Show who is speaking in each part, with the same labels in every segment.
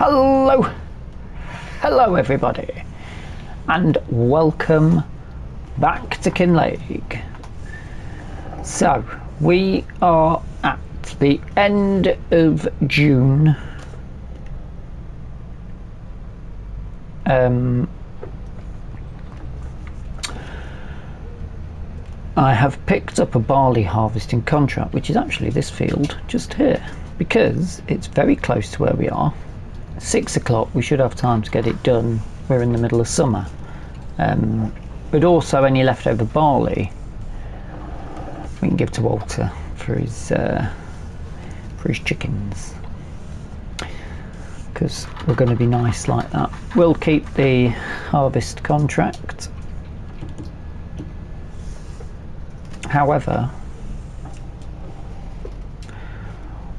Speaker 1: Hello, hello everybody, and welcome back to Kinlaig. So we are at the end of June. I have picked up a barley harvesting contract, which is actually this field just here, because it's very close to where we are. 6 o'clock, we should have time to get it done. We're in the middle of summer, but also any leftover barley we can give to Walter for his chickens, because we're going to be nice like that. We'll keep the harvest contract. However,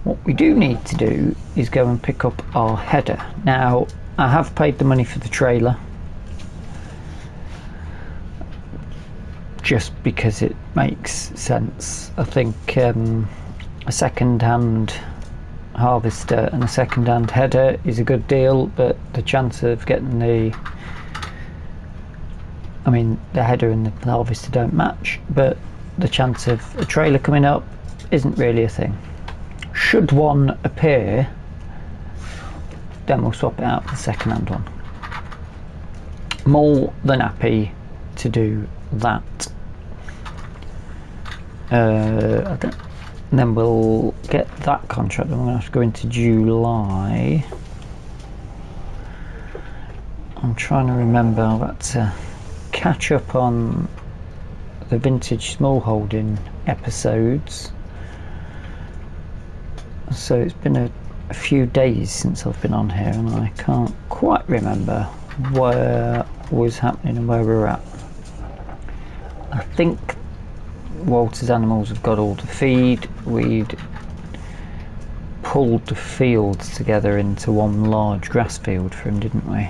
Speaker 1: what we do need to do is go and pick up our header. Now, I have paid the money for the trailer, just because it makes sense. I think a second-hand harvester and a second-hand header is a good deal, but the chance of getting the header and the harvester don't match, but the chance of a trailer coming up isn't really a thing. Should one appear, then we'll swap it out for the second-hand one. More than happy to do that. And then we'll get that contract, and we're going to have to go into July. I'm trying to remember, I've got to catch up on the vintage smallholding episodes. So it's been a few days since I've been on here, and I can't quite remember where was happening and where we're at. I think Walter's animals have got all the feed. We'd pulled the fields together into one large grass field for him, didn't we?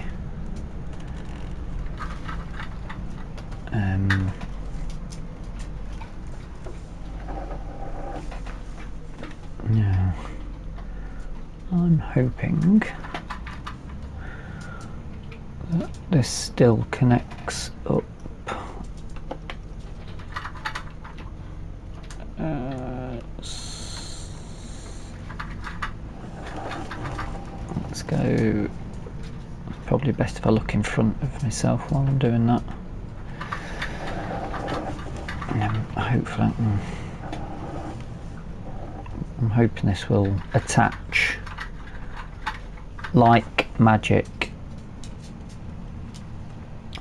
Speaker 1: Yeah. I'm hoping that this still connects up. Let's go. It's probably best if I look in front of myself while I'm doing that. And then hopefully I'm hoping this will attach like magic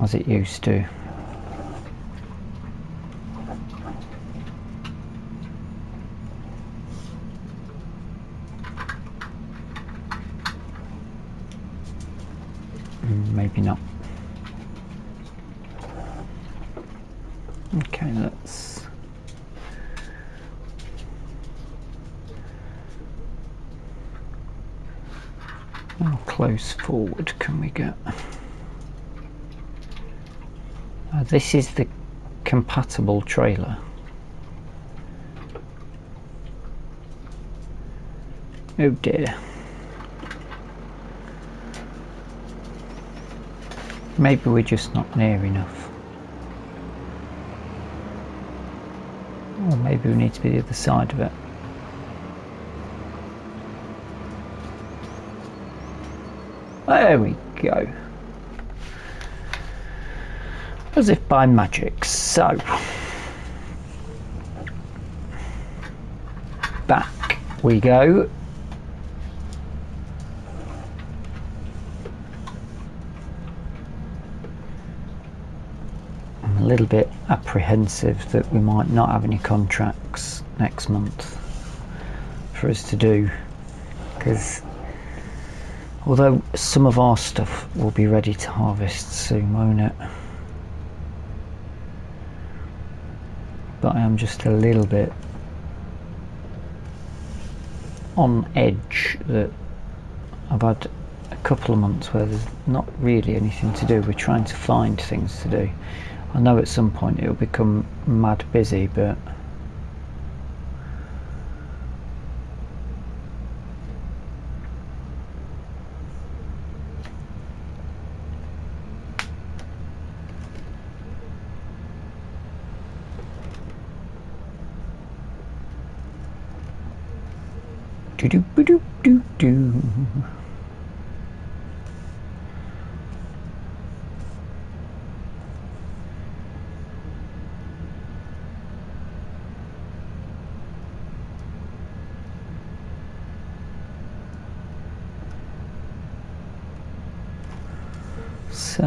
Speaker 1: as it used to. Maybe not. Okay, let's how close forward can we get? This is the compatible trailer. Oh dear. Maybe we're just not near enough. Or maybe we need to be the other side of it. There we go. As if by magic. So, back we go. I'm a little bit apprehensive that we might not have any contracts next month for us to do, because although some of our stuff will be ready to harvest soon, won't it? But I am just a little bit on edge that I've had a couple of months where there's not really anything to do. We're trying to find things to do. I know at some point it'll become mad busy, but Do do do do do. So,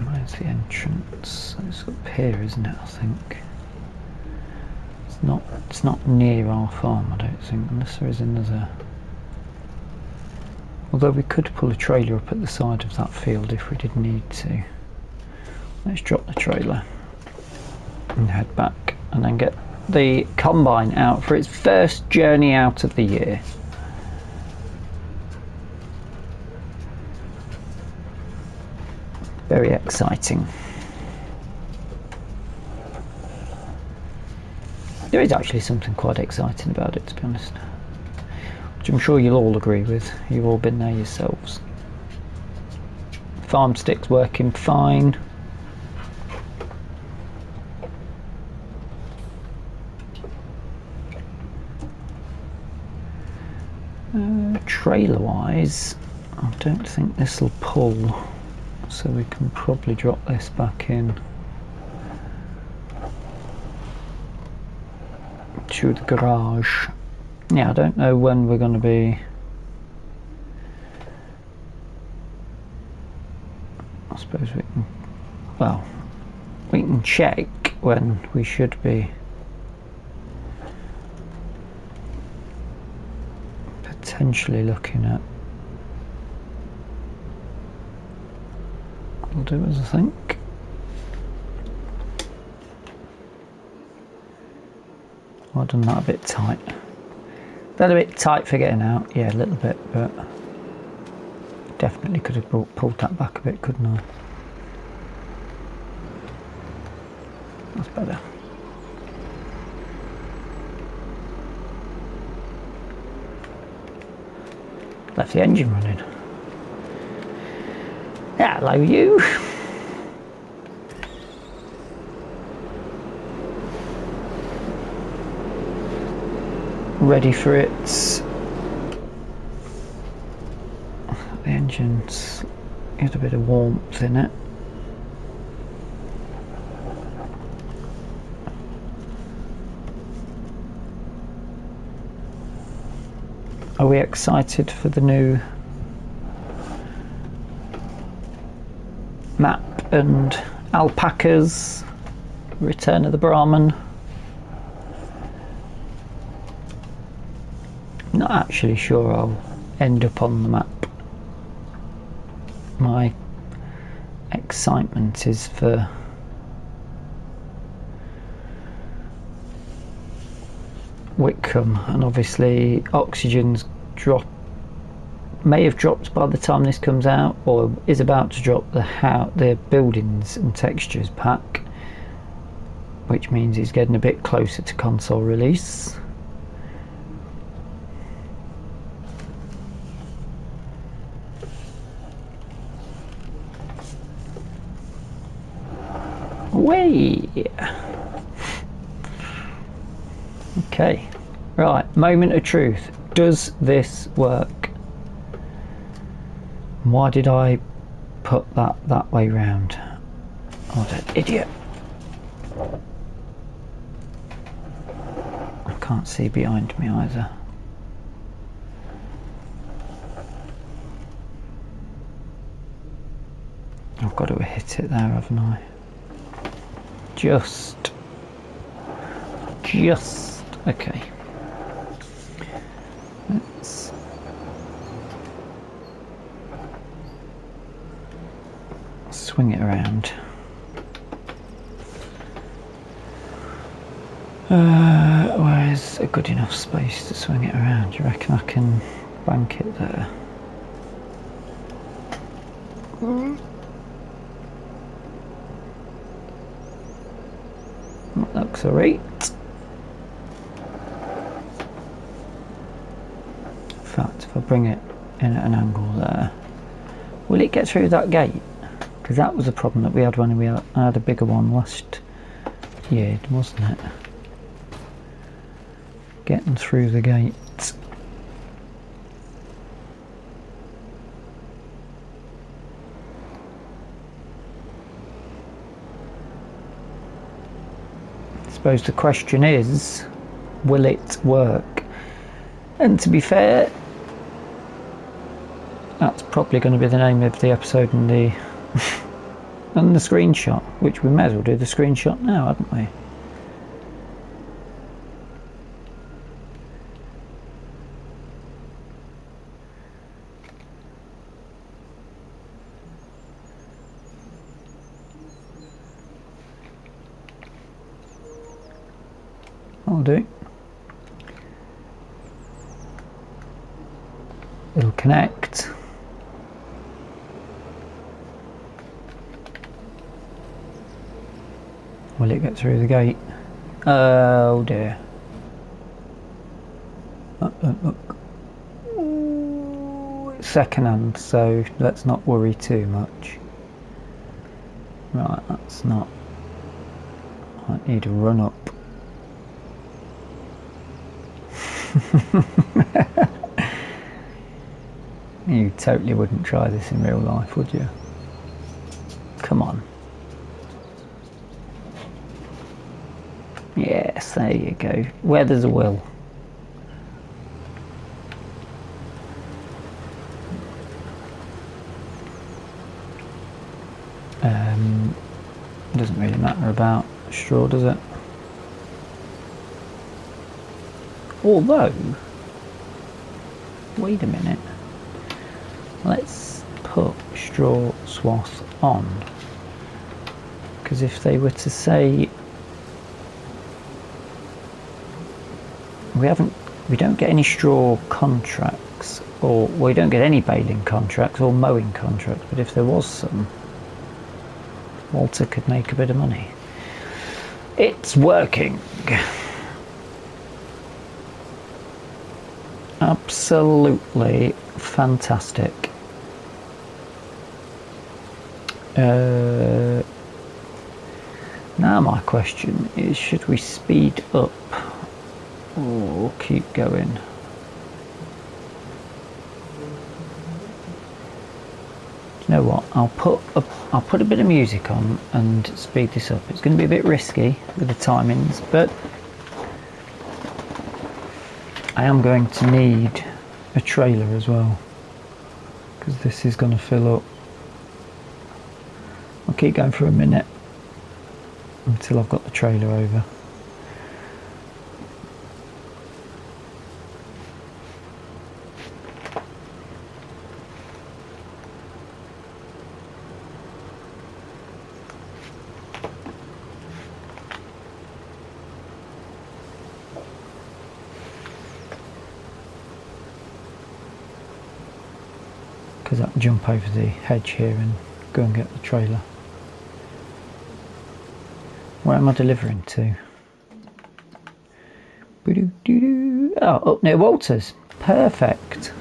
Speaker 1: where's the entrance? It's up here, isn't it? I think it's not near our farm, I don't think, unless there is another. Although we could pull a trailer up at the side of that field if we did need to. Let's drop the trailer and head back, and then get the combine out for its first journey out of the year. Very exciting. There is actually something quite exciting about it, to be honest, which I'm sure you'll all agree with. You've all been there yourselves. Farm stick's working fine. Trailer wise, I don't think this will pull. So we can probably drop this back in to the garage. Yeah, I don't know when we're going to be. I suppose we can, well, we can check when we should be potentially looking at. We'll do as I think. I've done that a bit tight. That a bit tight for getting out, yeah, a little bit, but definitely could have pulled that back a bit, couldn't I? That's better. Left the engine running. Hello, you. Ready for it. The engine's got a bit of warmth in it. Are we excited for the new map and alpacas, Return of the Brahmin? Not actually sure I'll end up on the map. My excitement is for Whitcomb, and obviously oxygen's may have dropped by the time this comes out, or is about to drop the buildings and textures pack, which means it's getting a bit closer to console release. Way. Okay, right, moment of truth. Does this work? Why did I put that way round? What an idiot. I can't see behind me either. I've got to hit it there, haven't I? Just okay. Let's swing it around. Where's a good enough space to swing it around? Do you reckon I can bank it there? That looks alright. In fact, if I bring it in at an angle there, will it get through that gate? Because that was a problem that we had when we had a bigger one last year, wasn't it? getting through the gate. I suppose the question is, will it work? And to be fair, that's probably going to be the name of the episode and the and the screenshot, which we may as well do the screenshot now, haven't we? I'll do. It'll connect. Will it get through the gate? Oh dear. It's second hand, so let's not worry too much. Right, that's not. I need a run up. You totally wouldn't try this in real life, would you? Come on. Yes, there you go. Where there's a will. Doesn't really matter about straw, does it? Although, wait a minute. Let's put straw swath on, because if they were to say we don't get any straw contracts, or we don't get any baling contracts or mowing contracts, but if there was some, Walter could make a bit of money. It's working. Absolutely fantastic. Now my question is, should we speed up or keep going? You know what, I'll put a bit of music on and speed this up. It's going to be a bit risky with the timings, but I am going to need a trailer as well, because this is going to fill up. I'll keep going for a minute until I've got the trailer over. Because I can jump over the hedge here and go and get the trailer. Where am I delivering to? Oh, up near Walter's. Perfect.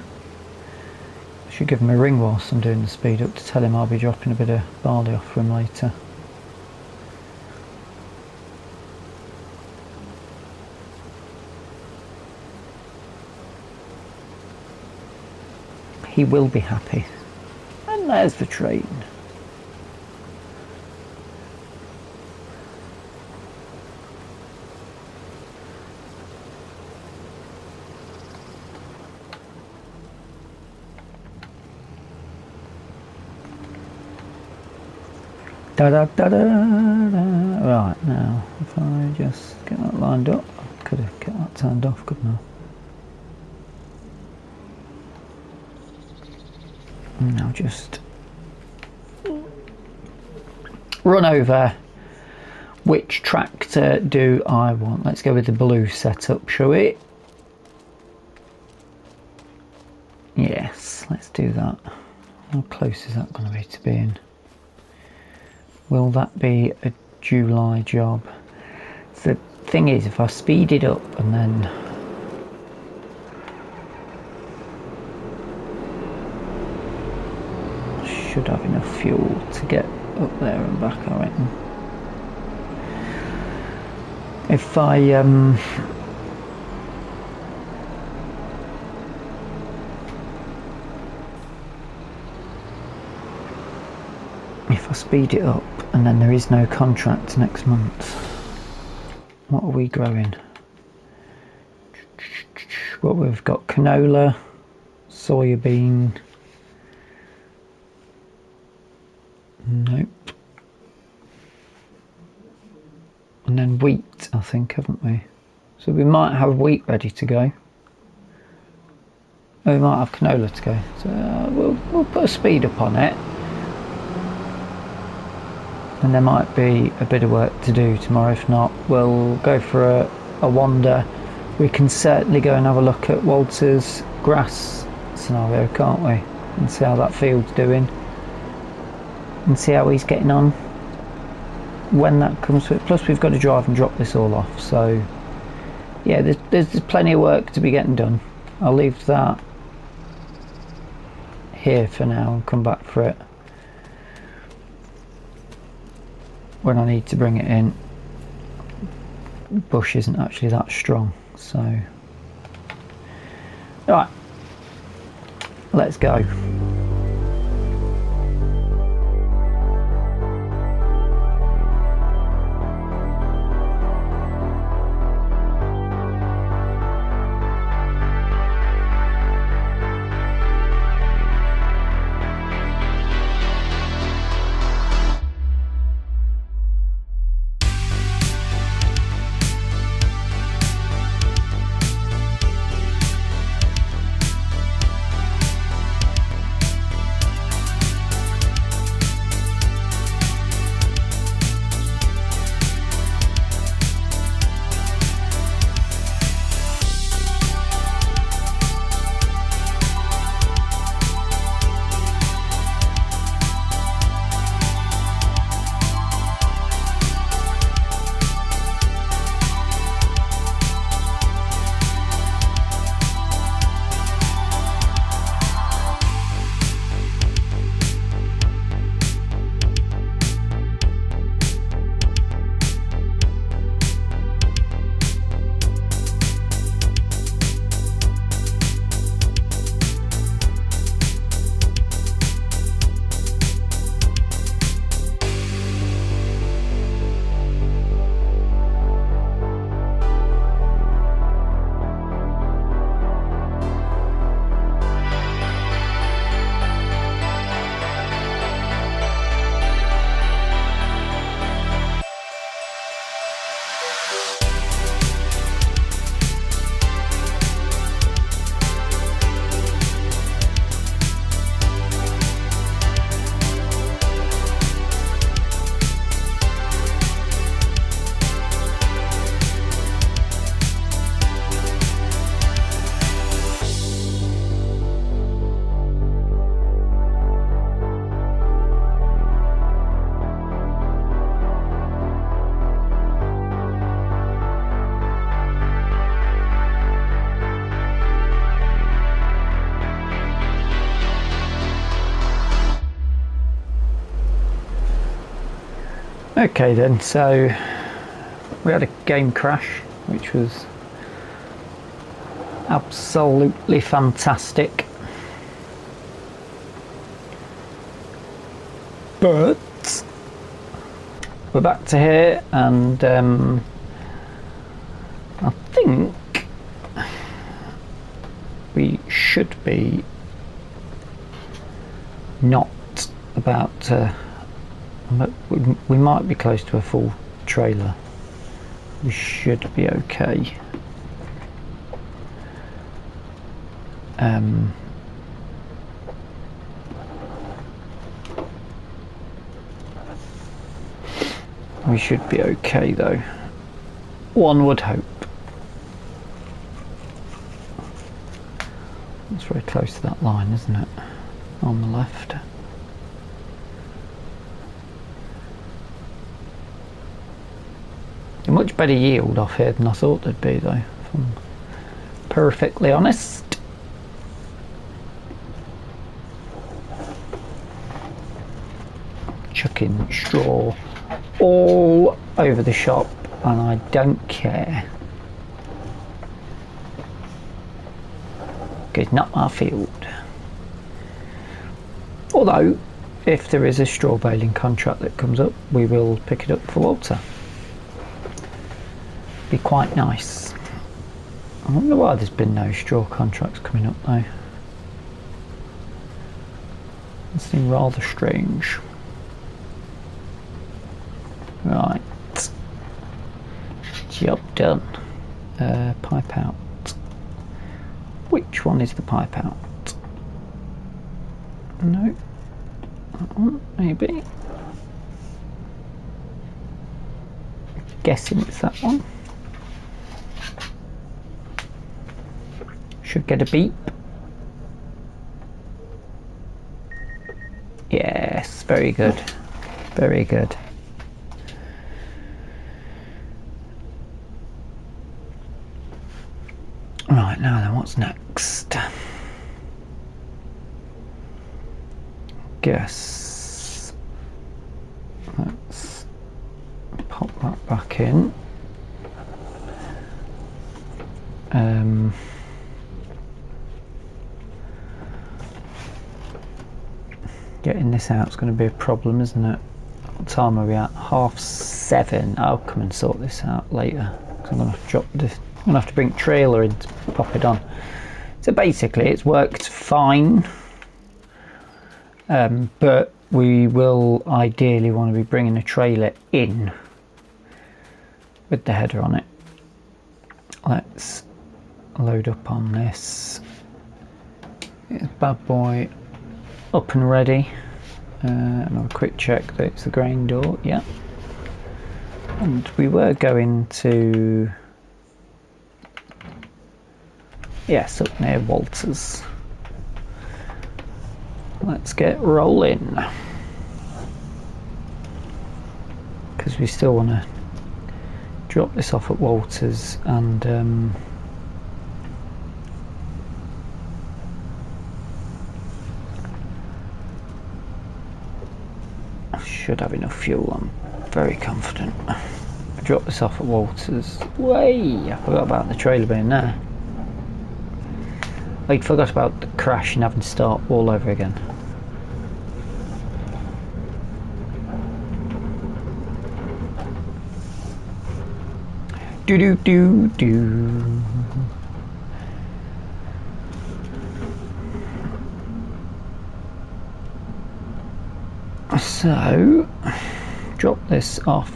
Speaker 1: I should give him a ring whilst I'm doing the speed up to tell him I'll be dropping a bit of barley off for him later. He will be happy. And there's the train. Da da da da da. Right, now if I just get that lined up, I could have got that turned off, couldn't I? Now just run over. Which tractor do I want? Let's go with the blue setup, shall we? Yes, let's do that. How close is that going to be to being? Will that be a July job? The thing is, if I speed it up and then should have enough fuel to get up there and back, I reckon. If I if I speed it up and then there is no contract next month. What are we growing? What we've got: canola, soybean. Nope. And then wheat, I think, haven't we? So we might have wheat ready to go. Oh, we might have canola to go. So we'll put a speed up on it. And there might be a bit of work to do tomorrow. If not, we'll go for a wander. We can certainly go and have a look at Walter's grass scenario, can't we? And see how that field's doing. And see how he's getting on when that comes to it. Plus we've got to drive and drop this all off. So yeah, there's plenty of work to be getting done. I'll leave that here for now and come back for it when I need to bring it in. Bush isn't actually that strong, so right, let's go. Okay then, so we had a game crash, which was absolutely fantastic. But we're back to here, and I think we should be not about to, we might be close to a full trailer. We should be okay. We should be okay though. One would hope. It's very close to that line, isn't it? On the left. A much better yield off here than I thought there'd be though, if I'm perfectly honest. Chucking straw all over the shop and I don't care. It's not my field. Although if there is a straw baling contract that comes up, we will pick it up for Walter. Be quite nice. I wonder why there's been no straw contracts coming up though. It seems rather strange. Right. Job done. Pipe out. Which one is the pipe out? No. That one, maybe. Guessing it's that one. Should get a beep. Yes, very good. Very good. Right, now then, what's next? Guess. Let's pop that back in. Getting this out is going to be a problem, isn't it? What time are we at? 7:30. I'll come and sort this out later. I'm going to have to drop this. I'm going to have to bring trailer in to pop it on. So basically, it's worked fine, but we will ideally want to be bringing a trailer in with the header on it. Let's load up on this. It's bad boy up and ready. Another quick check that it's the grain door, yeah. And we were going to, yes, up near Walters. Let's get rolling, because we still want to drop this off at Walters and should have enough fuel, I'm very confident. Drop this off at Walters. Way! I forgot about the trailer being there. I forgot about the crash and having to start all over again. Do do do do. So, drop this off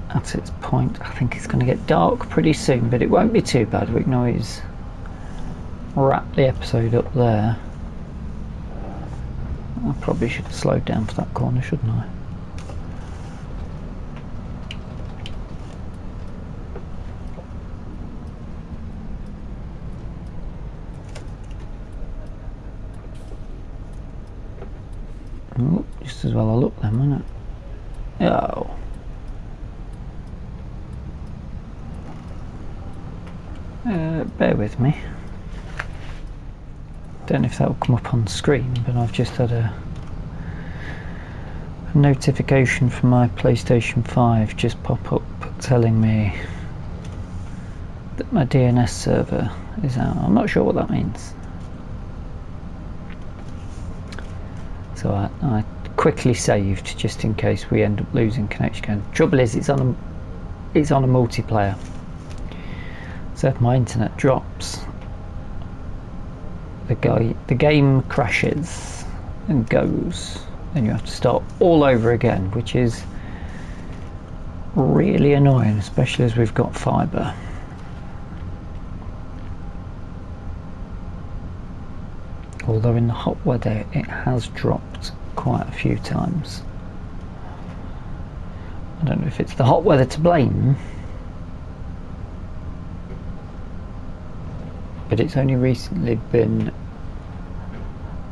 Speaker 1: at its point. I think it's going to get dark pretty soon, but it won't be too bad. We can always wrap the episode up there. I probably should have slowed down for that corner, shouldn't I? Oh, just as well I look then, wouldn't it? Oh. Bear with me. Don't know if that will come up on screen, but I've just had a notification from my PlayStation 5 just pop up telling me that my DNS server is out. I'm not sure what that means. So I quickly saved just in case we end up losing connection. Trouble is, it's on a multiplayer. So if my internet drops, the game crashes and goes, and you have to start all over again, which is really annoying, especially as we've got fibre. Although in the hot weather it has dropped quite a few times. I don't know if it's the hot weather to blame, but it's only recently been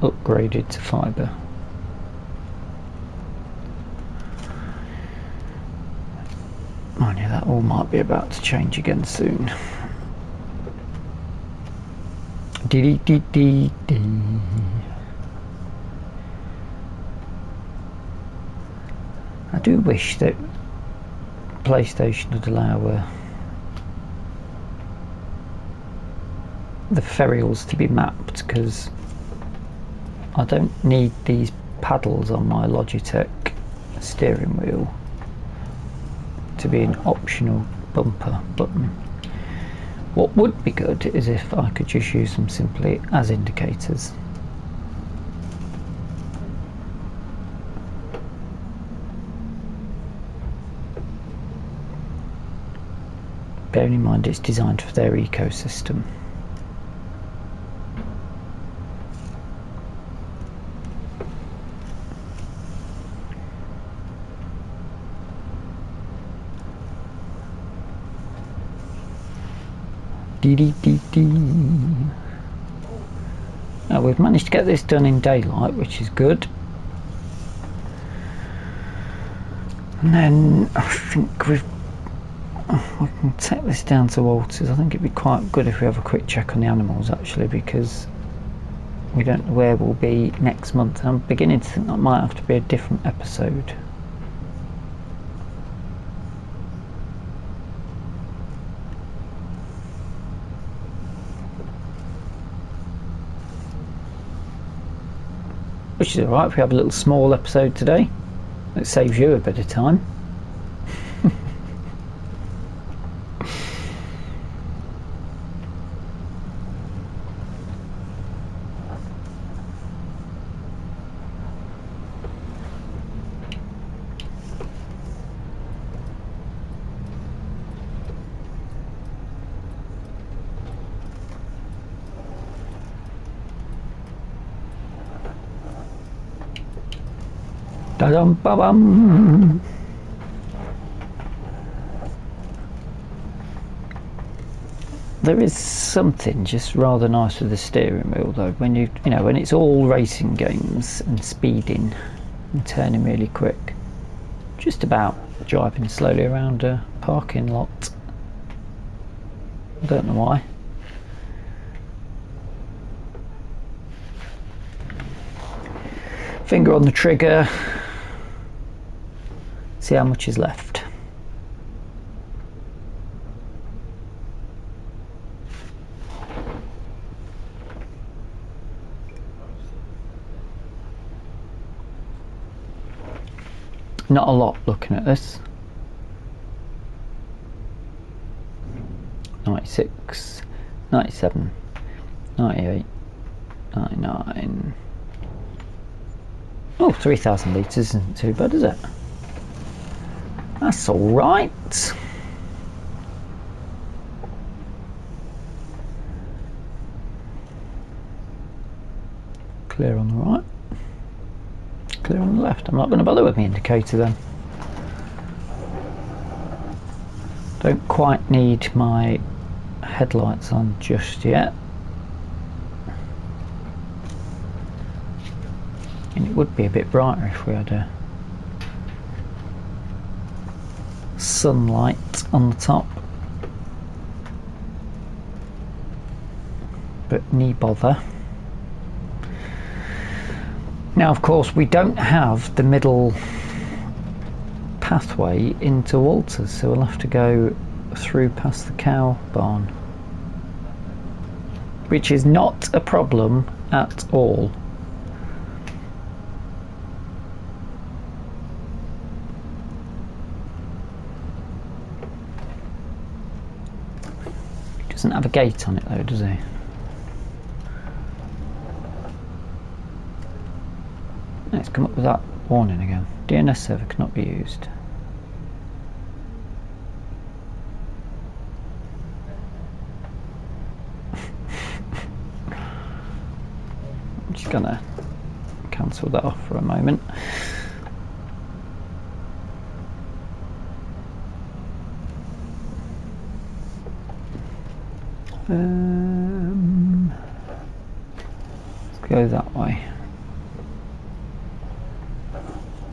Speaker 1: upgraded to fibre. Mind you, that all might be about to change again soon. Dee dee dee dee. I do wish that PlayStation would allow the ferrules to be mapped, because I don't need these paddles on my Logitech steering wheel to be an optional bumper button. What would be good is if I could just use them simply as indicators. Bearing in mind it's designed for their ecosystem. Now we've managed to get this done in daylight, which is good. And then I think we can take this down to Walters. I think it'd be quite good if we have a quick check on the animals actually, because we don't know where we'll be next month. I'm beginning to think that might have to be a different episode. Which is alright if we have a little small episode today. It saves you a bit of time. Da-dum-ba-bum. There is something just rather nice with the steering wheel though, when you know when it's all racing games and speeding and turning really quick, just about driving slowly around a parking lot. I don't know why. Finger on the trigger. See how much is left. Not a lot looking at this. 96, 97, 98, 99. Oh, 3,000 litres isn't too bad, is it? That's all right. Clear on the right. Clear on the left. I'm not going to bother with the indicator then. Don't quite need my headlights on just yet. And it would be a bit brighter if we had a sunlight on the top, but knee bother. Now of course we don't have the middle pathway into Walters, so we'll have to go through past the cow barn, which is not a problem at all. Doesn't have a gate on it though, does he? Let's come up with that warning again. DNS server cannot be used. I'm just gonna cancel that off for a moment. Let's go that way.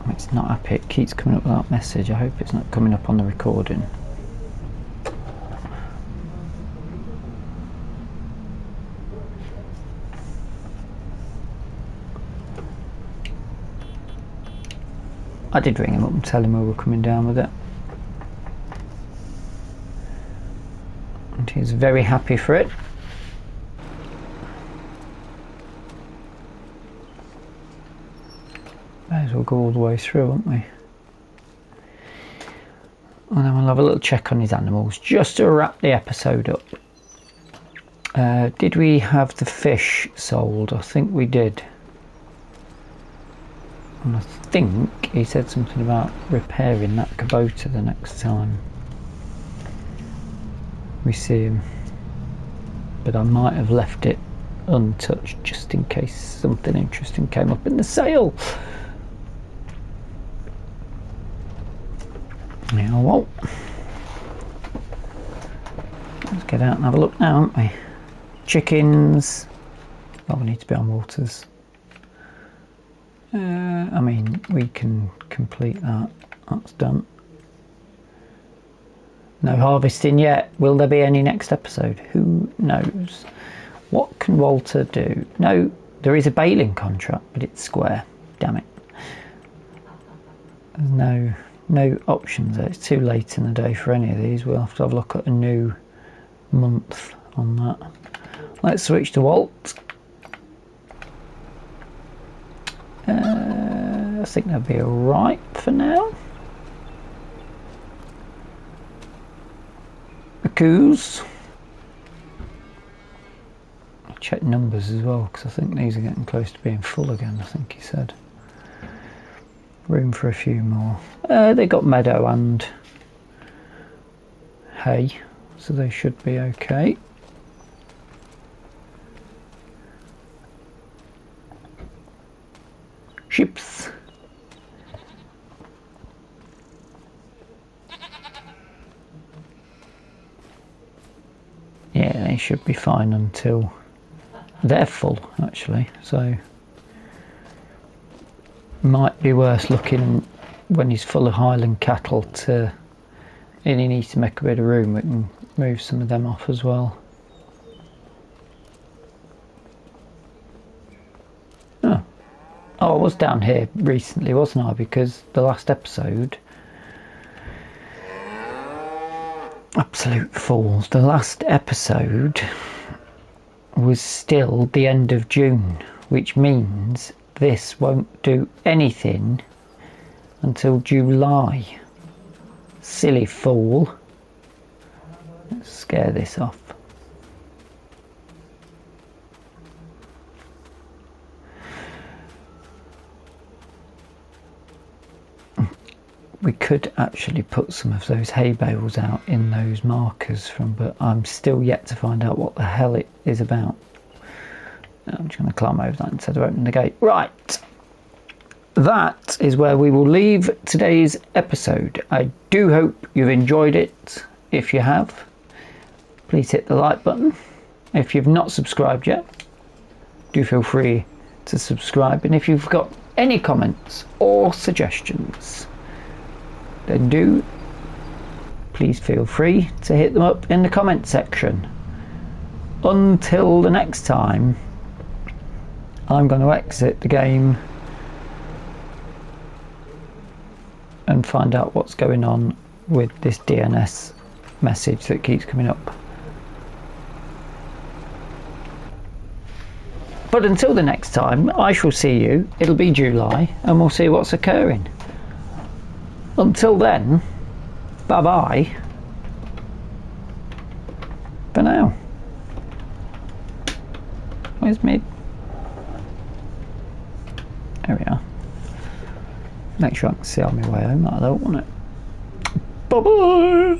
Speaker 1: It's not happy, it keeps coming up with that message. I hope it's not coming up on the recording. I did ring him up and tell him we were coming down with it. And he's very happy for it. May as well go all the way through, won't we? And then we'll have a little check on his animals just to wrap the episode up. Did we have the fish sold? I think we did. And I think he said something about repairing that Kubota the next time we see him. But I might have left it untouched just in case something interesting came up in the sale. Yeah, well, let's get out and have a look now, aren't we? Chickens. Oh, we need to be on waters. I mean, we can complete that. That's done. No harvesting yet. Will there be any next episode? Who knows? What can Walter do? No, there is a baling contract, but it's square. Damn it. There's no options there. It's too late in the day for any of these. We'll have to have a look at a new month on that. Let's switch to Walt. I think that'll be alright for now. The coos. Check numbers as well, because I think these are getting close to being full again, I think he said. Room for a few more. They got meadow and hay, so they should be okay. Ships. Yeah, they should be fine until they're full, actually, so might be worth looking when he's full of Highland cattle to, and he needs to make a bit of room, we can move some of them off as well. Oh, I was down here recently, wasn't I? Because the last episode, absolute fools, the last episode was still the end of June, which means this won't do anything until July. Silly fool. Let's scare this off. We could actually put some of those hay bales out in those markers but I'm still yet to find out what the hell it is about. I'm just going to climb over that instead of opening the gate. Right, that is where we will leave today's episode. I do hope you've enjoyed it. If you have, please hit the like button. If you've not subscribed yet, do feel free to subscribe. And if you've got any comments or suggestions, then do please feel free to hit them up in the comment section. Until the next time, I'm going to exit the game and find out what's going on with this DNS message that keeps coming up. But until the next time, I shall see you. It'll be July and we'll see what's occurring. Until then, bye-bye for now. Where's me? There we are. Make sure I can see on my way home, that'll help, won't it? Bye-bye!